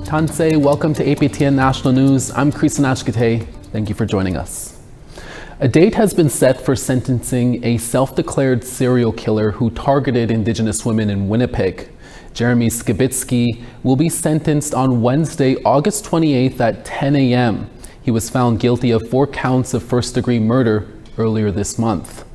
Tansei, welcome to APTN National News. I'm Creeson Agecoutay. Thank you for joining us. A date has been set for sentencing a self-declared serial killer who targeted Indigenous women in Winnipeg. Jeremy Skibitsky will be sentenced on Wednesday, August 28th at 10 a.m. He was found guilty of 4 counts of first-degree murder earlier this month.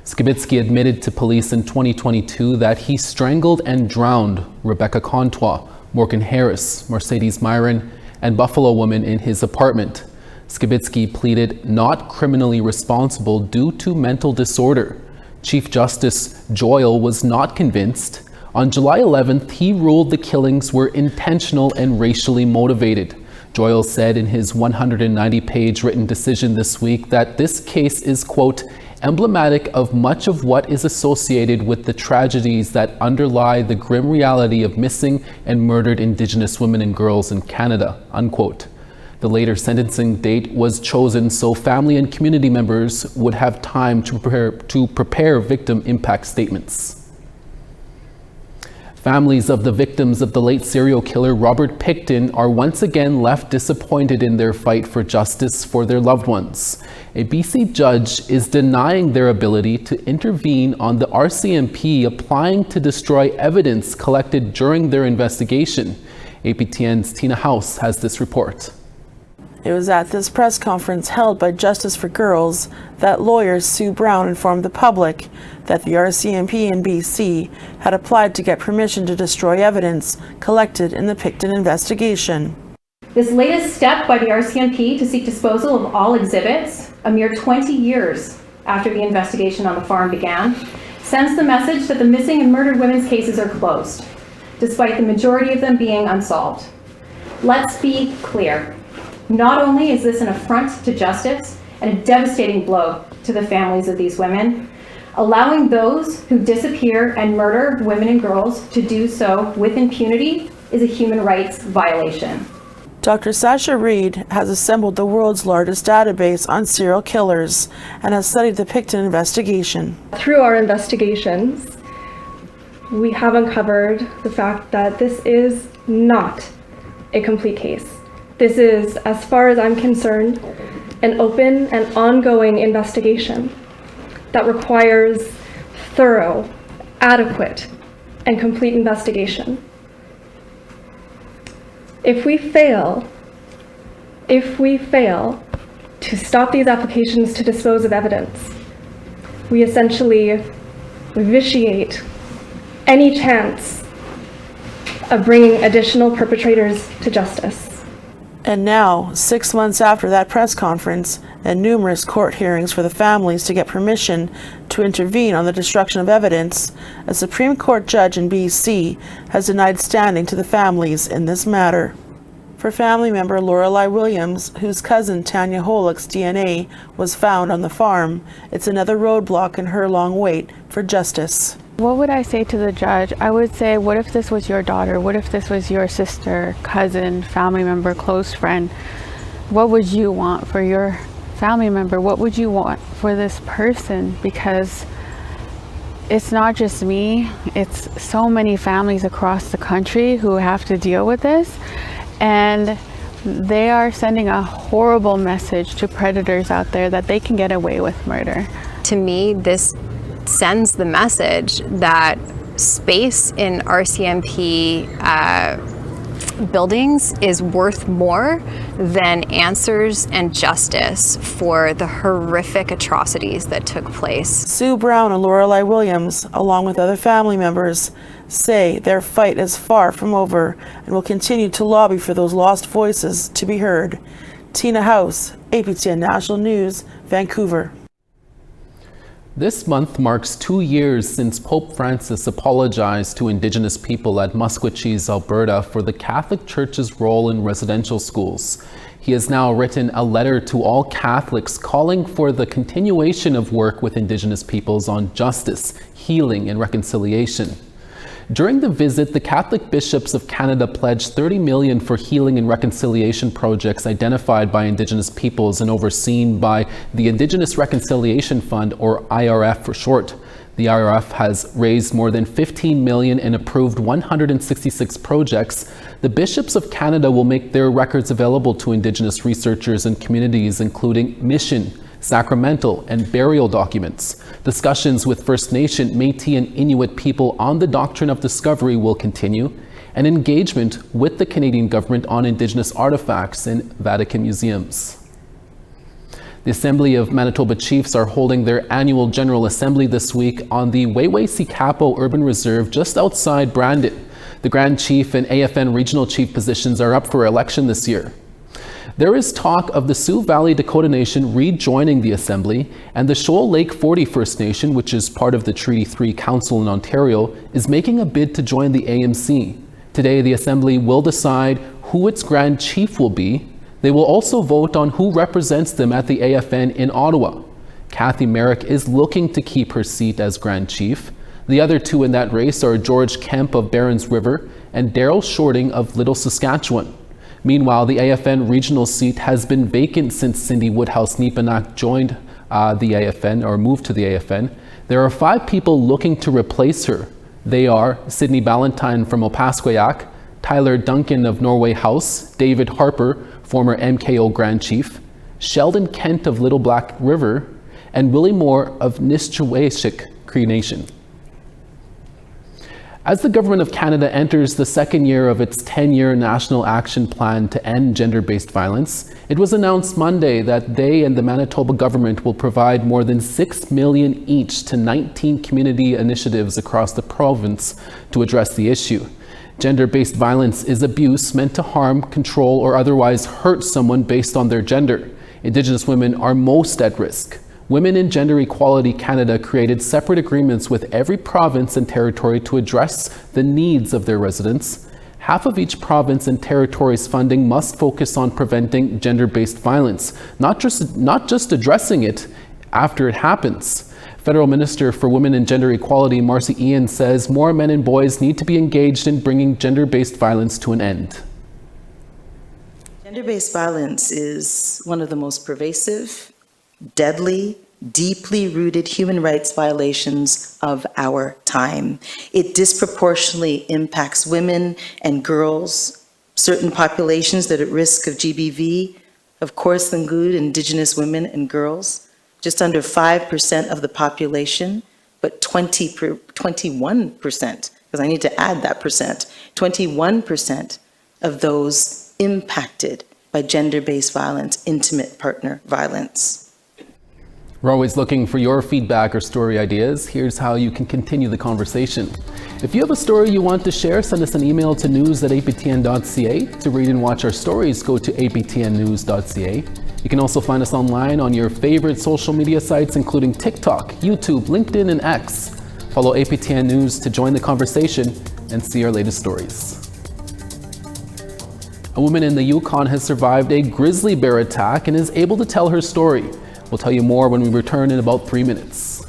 Skibitsky admitted to police in 2022 that he strangled and drowned Rebecca Contois, Morgan Harris, Mercedes Myron, and Buffalo woman in his apartment. Skibitsky pleaded not criminally responsible due to mental disorder. Chief Justice Joyal was not convinced. On July 11th, he ruled the killings were intentional and racially motivated. Joyal said in his 190-page written decision this week that this case is, quote, emblematic of much of what is associated with the tragedies that underlie the grim reality of missing and murdered Indigenous women and girls in Canada, unquote. The later sentencing date was chosen so family and community members would have time to prepare victim impact statements. Families of the victims of the late serial killer Robert Pickton are once again left disappointed in their fight for justice for their loved ones. A BC judge is denying their ability to intervene on the RCMP applying to destroy evidence collected during their investigation. APTN's Tina House has this report. It was at this press conference held by Justice for Girls that lawyer Sue Brown informed the public that the RCMP in BC had applied to get permission to destroy evidence collected in the Pickton investigation. This latest step by the RCMP to seek disposal of all exhibits, a mere 20 years after the investigation on the farm began, sends the message that the missing and murdered women's cases are closed, despite the majority of them being unsolved. Let's be clear. Not only is this an affront to justice and a devastating blow to the families of these women, allowing those who disappear and murder women and girls to do so with impunity is a human rights violation. Dr. Sasha Reed has assembled the world's largest database on serial killers and has studied the Pickton investigation. Through our investigations, we have uncovered the fact that this is not a complete case. This is, as far as I'm concerned, an open and ongoing investigation that requires thorough, adequate, and complete investigation. If we fail to stop these applications to dispose of evidence, we essentially vitiate any chance of bringing additional perpetrators to justice. And now, 6 months after that press conference and numerous court hearings for the families to get permission to intervene on the destruction of evidence, a Supreme Court judge in BC has denied standing to the families in this matter. For family member Lorelei Williams, whose cousin Tanya Holick's DNA was found on the farm, it's another roadblock in her long wait for justice. What would I say to the judge? I would say, what if this was your daughter? What if this was your sister, cousin, family member, close friend? What would you want for your family member? What would you want for this person? Because it's not just me, it's so many families across the country who have to deal with this. And they are sending a horrible message to predators out there that they can get away with murder. To me, this sends the message that space in RCMP buildings is worth more than answers and justice for the horrific atrocities that took place. Sue Brown and Lorelei Williams, along with other family members, say their fight is far from over and will continue to lobby for those lost voices to be heard. Tina House, APTN National News, Vancouver. This month marks 2 years since Pope Francis apologized to Indigenous people at Musquecheese, Alberta, for the Catholic Church's role in residential schools. He has now written a letter to all Catholics calling for the continuation of work with Indigenous peoples on justice, healing, and reconciliation. During the visit, the Catholic bishops of Canada pledged $30 million for healing and reconciliation projects identified by Indigenous peoples and overseen by the Indigenous Reconciliation Fund, or IRF for short. The IRF has raised more than $15 million and approved 166 projects. The Bishops of Canada will make their records available to Indigenous researchers and communities, including mission, sacramental, and burial documents. Discussions with First Nation, Métis, and Inuit people on the doctrine of discovery will continue, and engagement with the Canadian government on Indigenous artifacts in Vatican museums. The Assembly of Manitoba Chiefs are holding their annual General Assembly this week on the Wayway-Sikapo Urban Reserve just outside Brandon. The Grand Chief and AFN Regional Chief positions are up for election this year. There is talk of the Sioux Valley Dakota Nation rejoining the Assembly, and the Shoal Lake 40 First Nation, which is part of the Treaty 3 Council in Ontario, is making a bid to join the AMC. Today, the Assembly will decide who its Grand Chief will be. They will also vote on who represents them at the AFN in Ottawa. Kathy Merrick is looking to keep her seat as Grand Chief. The other two in that race are George Kemp of Barons River and Daryl Shorting of Little Saskatchewan. Meanwhile, the AFN regional seat has been vacant since Cindy Woodhouse-Nepanak joined the AFN or moved to the AFN. There are 5 people looking to replace her. They are Sydney Ballantyne from Opaskwayak, Tyler Duncan of Norway House, David Harper, former MKO Grand Chief, Sheldon Kent of Little Black River, and Willie Moore of Nishchawashik Cree Nation. As the Government of Canada enters the second year of its 10-year National Action Plan to end gender-based violence, it was announced Monday that they and the Manitoba government will provide more than $6 million each to 19 community initiatives across the province to address the issue. Gender-based violence is abuse meant to harm, control, or otherwise hurt someone based on their gender. Indigenous women are most at risk. Women in Gender Equality Canada created separate agreements with every province and territory to address the needs of their residents. Half of each province and territory's funding must focus on preventing gender-based violence, not just addressing it after it happens. Federal Minister for Women and Gender Equality, Marcy Ian, says more men and boys need to be engaged in bringing gender-based violence to an end. Gender-based violence is one of the most pervasive, deadly, deeply rooted human rights violations of our time. It disproportionately impacts women and girls, certain populations that are at risk of GBV, of course, include Indigenous women and girls, just under 5% of the population, but 21%, because I need to add that percent, 21% of those impacted by gender-based violence, intimate partner violence. We're always looking for your feedback or story ideas. Here's how you can continue the conversation. If you have a story you want to share, send us an email to news@aptn.ca. To read and watch our stories, go to aptnnews.ca. You can also find us online on your favorite social media sites, including TikTok, YouTube, LinkedIn, and X. Follow APTN News to join the conversation and see our latest stories. A woman in the Yukon has survived a grizzly bear attack and is able to tell her story. We'll tell you more when we return in about 3 minutes.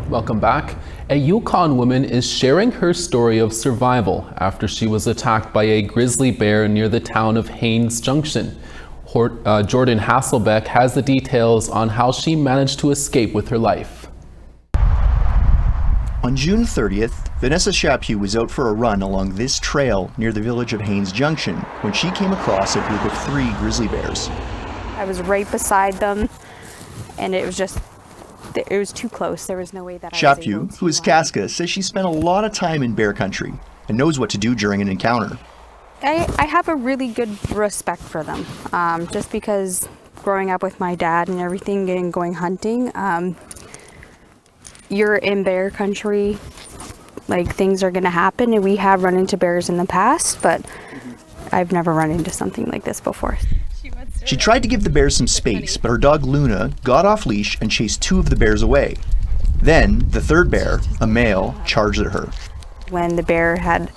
Welcome back. A Yukon woman is sharing her story of survival after she was attacked by a grizzly bear near the town of Haines Junction. Jordan Hasselbeck has the details on how she managed to escape with her life. On June 30th, Vanessa Chaput was out for a run along this trail near the village of Haines Junction when she came across a group of 3 grizzly bears. I was right beside them, and it was too close. There was no way that I was able Chaput, to, who is Casca, says she spent a lot of time in bear country and knows what to do during an encounter. I have a really good respect for them, just because growing up with my dad and everything and going hunting, you're in bear country, like things are going to happen, and we have run into bears in the past, but I've never run into something like this before. She tried to give the bears some space, but her dog Luna got off leash and chased 2 of the bears away. Then, the 3rd bear, a male, charged at her. When the bear had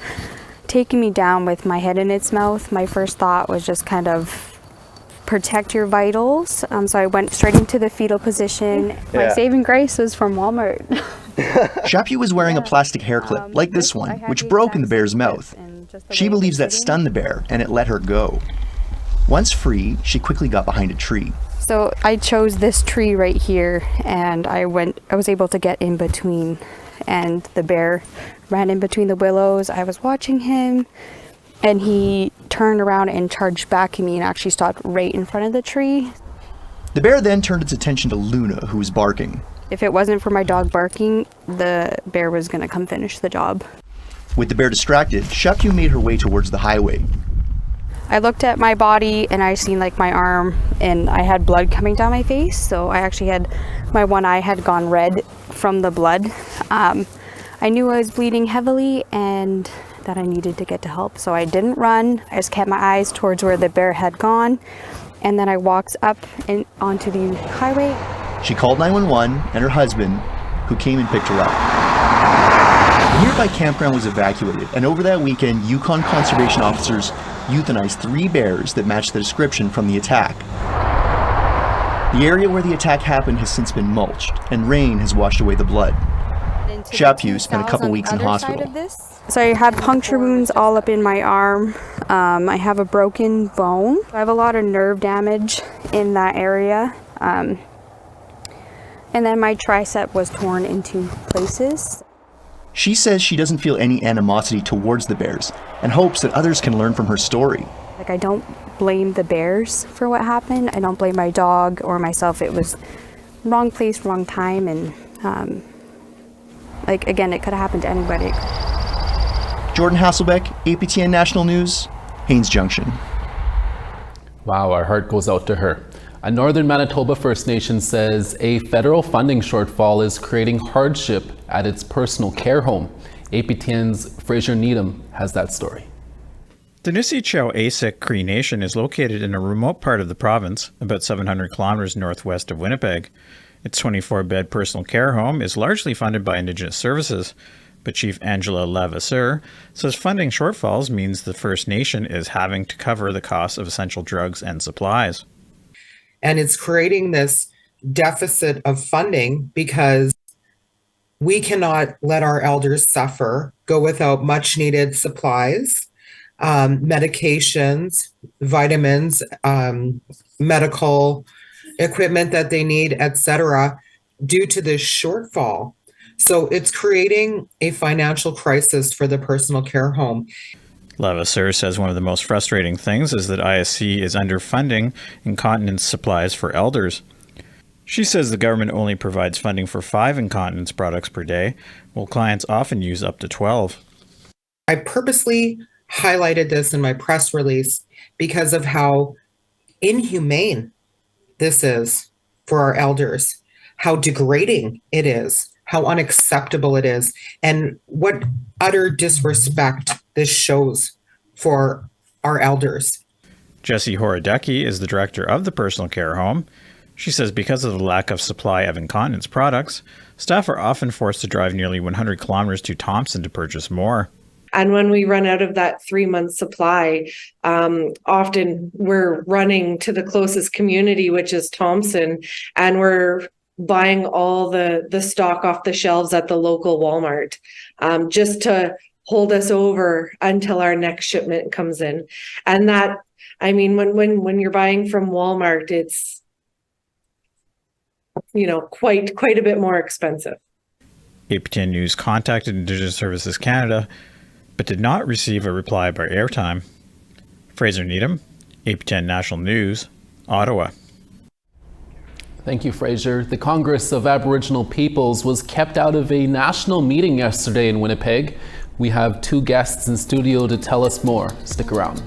taken me down with my head in its mouth, my first thought was just kind of protect your vitals. So I went straight into the fetal position. My saving grace was from Walmart. Chaput was wearing a plastic hair clip, like this one, which broke in the bear's mouth. She believes that stunned the bear, and it let her go. Once free, she quickly got behind a tree. So I chose this tree right here, and I was able to get in between, and the bear ran in between the willows. I was watching him, and he turned around and charged back at me and actually stopped right in front of the tree. The bear then turned its attention to Luna, who was barking. If it wasn't for my dog barking, the bear was going to come finish the job. With the bear distracted, Chaput made her way towards the highway. I looked at my body and I seen like my arm, and I had blood coming down my face. So I actually had, my one eye had gone red from the blood. I knew I was bleeding heavily and that I needed to get to help. So I didn't run. I just kept my eyes towards where the bear had gone. And then I walked up and onto the highway. She called 911 and her husband, who came and picked her up. The nearby campground was evacuated, and over that weekend, Yukon conservation officers euthanized 3 bears that matched the description from the attack. The area where the attack happened has since been mulched, and rain has washed away the blood. Chaput spent a couple weeks in hospital. So I had puncture wounds all up in my arm. I have a broken bone. I have a lot of nerve damage in that area. And then my tricep was torn into places. She says she doesn't feel any animosity towards the bears and hopes that others can learn from her story. Like, I don't blame the bears for what happened. I don't blame my dog or myself. It was wrong place, wrong time, and like, again, it could have happened to anybody. Jordan Hasselbeck, APTN National News, Haines Junction. Wow, our heart goes out to her. A Northern Manitoba First Nation says a federal funding shortfall is creating hardship at its personal care home. APTN's Fraser Needham has that story. The Nissi-Chow-Asik Cree Nation is located in a remote part of the province, about 700 kilometers northwest of Winnipeg. Its 24-bed personal care home is largely funded by Indigenous services, but Chief Angela Levasseur says funding shortfalls means the First Nation is having to cover the costs of essential drugs and supplies. And it's creating this deficit of funding because we cannot let our elders suffer, go without much needed supplies, medications, vitamins, medical equipment that they need, etc., due to this shortfall. So it's creating a financial crisis for the personal care home. Levasseur says one of the most frustrating things is that ISC is underfunding incontinence supplies for elders. She says the government only provides funding for 5 incontinence products per day, while clients often use up to 12. I purposely highlighted this in my press release because of how inhumane this is for our elders, how degrading it is, how unacceptable it is, and what utter disrespect this shows for our elders. Jessie Horodecki is the director of the personal care home. She says because of the lack of supply of incontinence products, staff are often forced to drive nearly 100 kilometers to Thompson to purchase more. And when we run out of that 3-month supply, often we're running to the closest community, which is Thompson, and we're buying all the stock off the shelves at the local Walmart, just to hold us over until our next shipment comes in. And that, I mean, when you're buying from Walmart, it's, quite a bit more expensive. APTN News contacted Indigenous Services Canada, but did not receive a reply by airtime. Fraser Needham, APTN National News, Ottawa. Thank you, Fraser. The Congress of Aboriginal Peoples was kept out of a national meeting yesterday in Winnipeg. We have 2 guests in studio to tell us more. Stick around.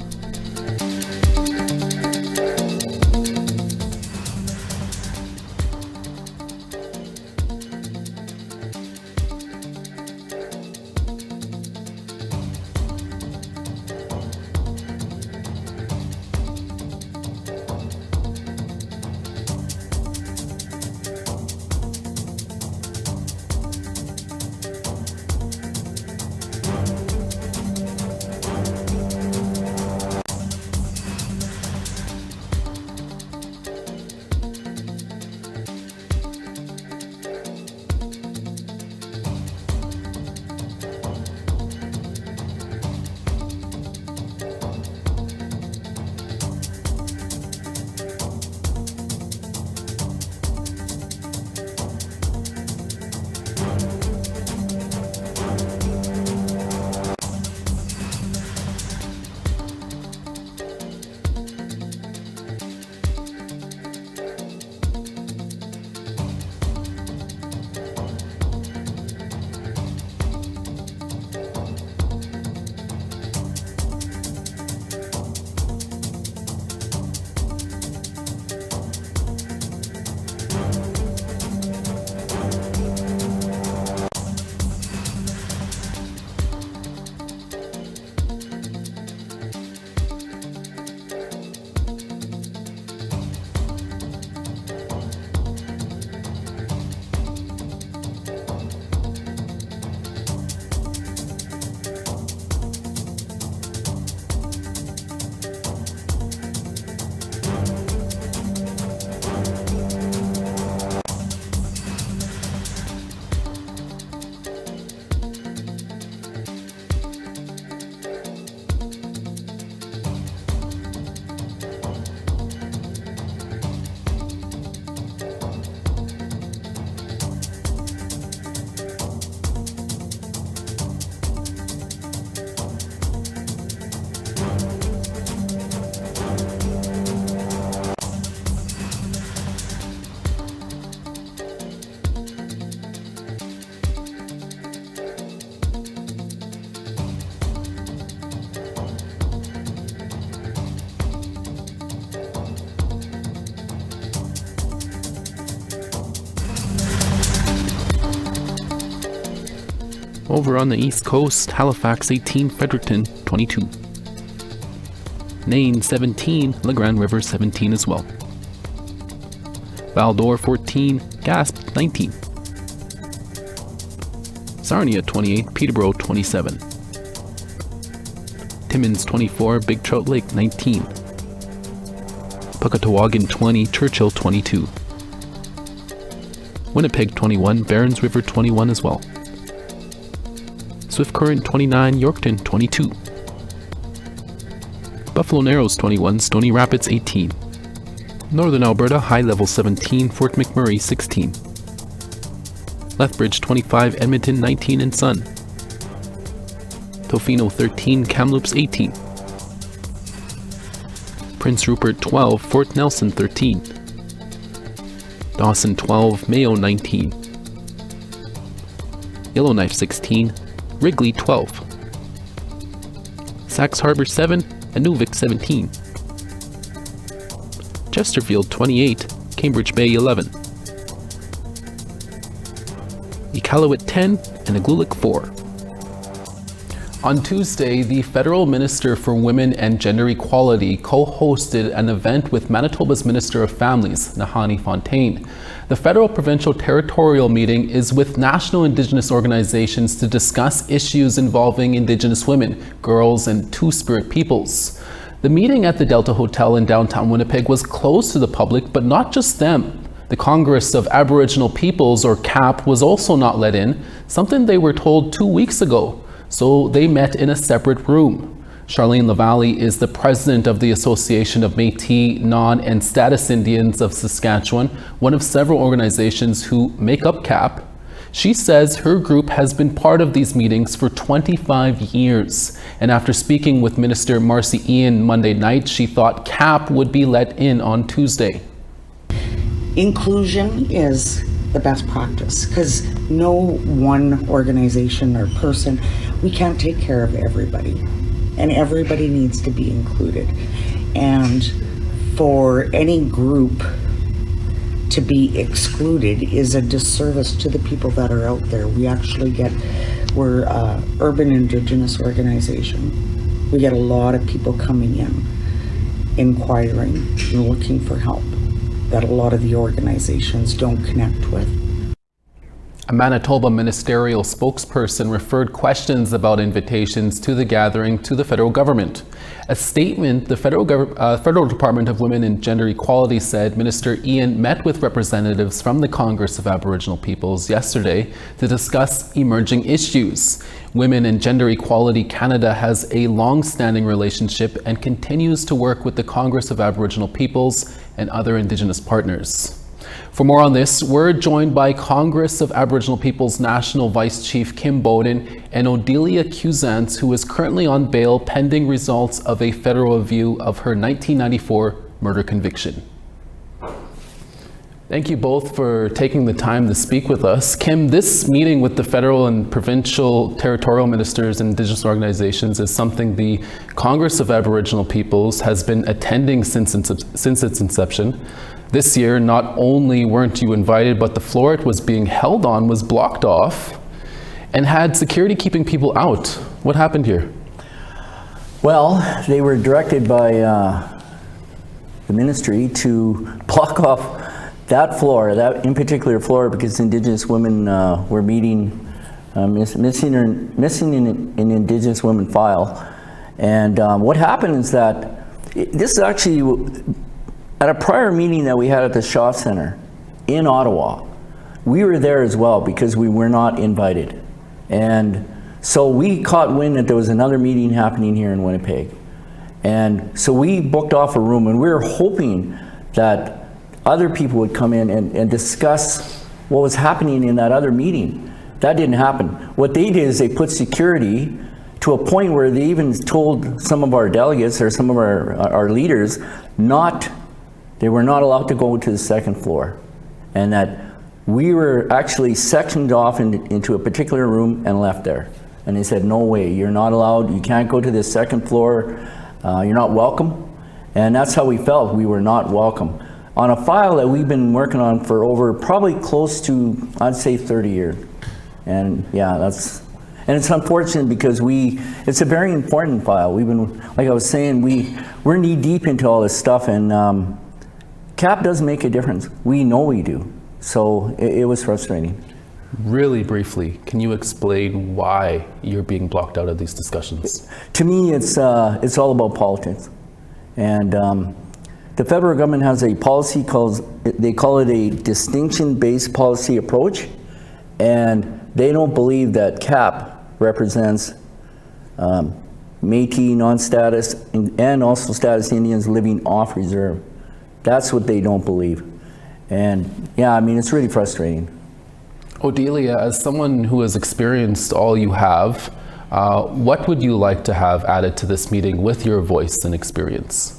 Over on the East Coast, Halifax 18, Fredericton 22. Nain 17, La Grande River 17 as well. Val-d'Or 14, Gasp 19. Sarnia 28, Peterborough 27. Timmins 24, Big Trout Lake 19. Puckatawagan 20, Churchill 22. Winnipeg 21, Barons River 21 as well. Swift Current 29, Yorkton 22. Buffalo Narrows 21, Stony Rapids 18. Northern Alberta High Level 17, Fort McMurray 16. Lethbridge 25, Edmonton 19 and Sun. Tofino 13, Kamloops 18. Prince Rupert 12, Fort Nelson 13. Dawson 12, Mayo 19. Yellowknife 16, Wrigley 12. Sachs Harbor 7, Inuvik 17. Chesterfield 28, Cambridge Bay 11. Iqaluit 10 and Igloolik 4. On Tuesday, the Federal Minister for Women and Gender Equality co-hosted an event with Manitoba's Minister of Families, Nahanni Fontaine. The federal provincial territorial meeting is with national Indigenous organizations to discuss issues involving Indigenous women, girls, and Two-Spirit peoples. The meeting at the Delta Hotel in downtown Winnipeg was closed to the public, but not just them. The Congress of Aboriginal Peoples, or CAP, was also not let in, something they were told 2 weeks ago. So they met in a separate room. Charlene Lavalley is the president of the Association of Métis, Non, and Status Indians of Saskatchewan, one of several organizations who make up CAP. She says her group has been part of these meetings for 25 years. And after speaking with Minister Marcy Ian Monday night, she thought CAP would be let in on Tuesday. Inclusion is the best practice because no one organization or person, we can't take care of everybody, and everybody needs to be included. And for any group to be excluded is a disservice to the people that are out there. We're an urban Indigenous organization. We get a lot of people coming in, inquiring and looking for help that a lot of the organizations don't connect with. A Manitoba ministerial spokesperson referred questions about invitations to the gathering to the federal government. A statement, the Federal Department of Women and Gender Equality said Minister Ian met with representatives from the Congress of Aboriginal Peoples yesterday to discuss emerging issues. Women and Gender Equality Canada has a long-standing relationship and continues to work with the Congress of Aboriginal Peoples and other Indigenous partners. For more on this, we're joined by Congress of Aboriginal Peoples National Vice Chief Kim Bowden and Odelia Cusance, who is currently on bail pending results of a federal review of her 1994 murder conviction. Thank you both for taking the time to speak with us. Kim, this meeting with the federal and provincial territorial ministers and Indigenous organizations is something the Congress of Aboriginal Peoples has been attending since its inception. This year, not only weren't you invited, but the floor it was being held on was blocked off and had security keeping people out. What happened here? Well, they were directed by the ministry to block off that floor, that in particular floor, because Indigenous women were missing an Indigenous women file. And what happened is that this is actually at a prior meeting that we had at the Shaw Center in Ottawa. We were there as well because we were not invited. And so we caught wind that there was another meeting happening here in Winnipeg. And so we booked off a room, and we were hoping that other people would come in and discuss what was happening in that other meeting. That didn't happen. What they did is they put security to a point where they even told some of our delegates or some of our leaders they were not allowed to go to the second floor, and that we were actually sectioned off into a particular room and left there. And they said, no way, you're not allowed, you can't go to the second floor, you're not welcome. And that's how we felt, we were not welcome. On a file that we've been working on for over probably close to, I'd say 30 years. And yeah, and it's unfortunate because it's a very important file. We've been, like I was saying, we're knee deep into all this stuff, and CAP does make a difference. We know we do. So it was frustrating. Really briefly, can you explain why you're being blocked out of these discussions? To me, it's all about politics. And the federal government has a policy they call it a distinction-based policy approach. And they don't believe that CAP represents Métis, non-status, and also status Indians living off reserve. That's what they don't believe. And yeah, I mean, it's really frustrating. Odelia, as someone who has experienced all you have, what would you like to have added to this meeting with your voice and experience?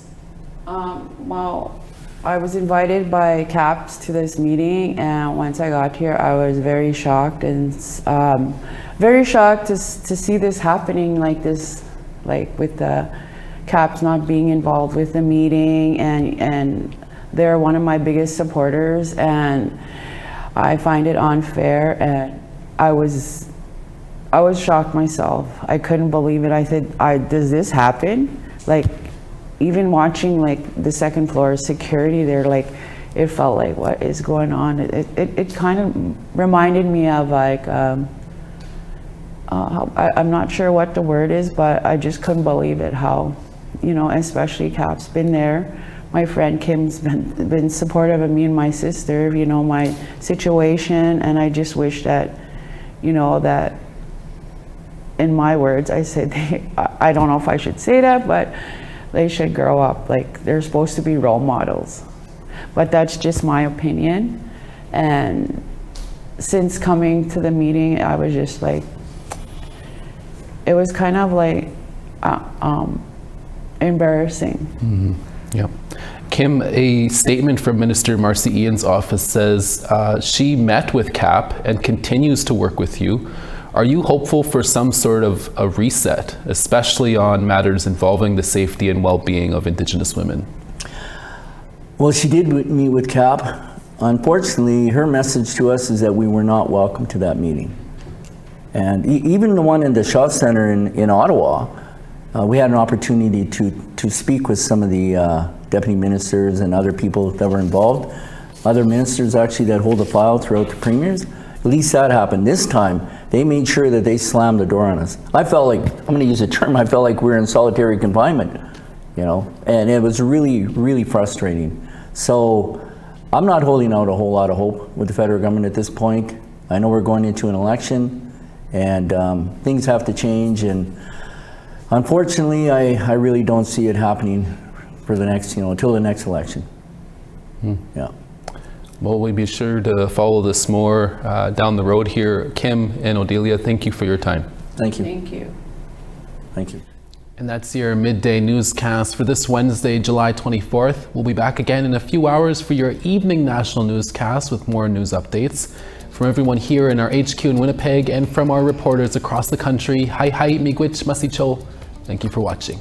Well, I was invited by CAPS to this meeting, and once I got here, I was very shocked and very shocked to see this happening like this, like with the CAPS not being involved with the meeting, and they're one of my biggest supporters, and I find it unfair, and I was I was shocked myself. I couldn't believe it. I said, does this happen? Like, even watching like the second floor security there, like, it felt like, what is going on? It kind of reminded me of like, I'm not sure what the word is, but I just couldn't believe it, how, you know, especially Cap's been there. My friend Kim's been supportive of me and my sister, you know, my situation, and I just wish that, you know, that, in my words, I said, I don't know if I should say that, but they should grow up. Like, they're supposed to be role models. But that's just my opinion. And since coming to the meeting, I was just like, it was kind of like embarrassing. Mm-hmm. Yeah. Kim, a statement from Minister Marcy Ian's office says she met with CAP and continues to work with you. Are you hopeful for some sort of a reset, especially on matters involving the safety and well-being of Indigenous women? Well, she did meet with CAP. Unfortunately, her message to us is that we were not welcome to that meeting. And even the one in the Shaw Center in Ottawa, we had an opportunity to speak with some of the deputy ministers and other people that were involved. Other ministers actually that hold the file throughout the premiers. At least that happened. This time, they made sure that they slammed the door on us. I felt like, I'm going to use a term, I felt like we were in solitary confinement, you know, and it was really, really frustrating. So I'm not holding out a whole lot of hope with the federal government at this point. I know we're going into an election, and things have to change, and unfortunately, I really don't see it happening for the next, you know, until the next election. Yeah. Well, we'll be sure to follow this more down the road here. Kim and Odelia, thank you for your time. Thank you. Thank you. Thank you. And that's your midday newscast for this Wednesday, July 24th. We'll be back again in a few hours for your evening national newscast with more news updates. From everyone here in our HQ in Winnipeg and from our reporters across the country, hi miigwech masicho. Thank you for watching.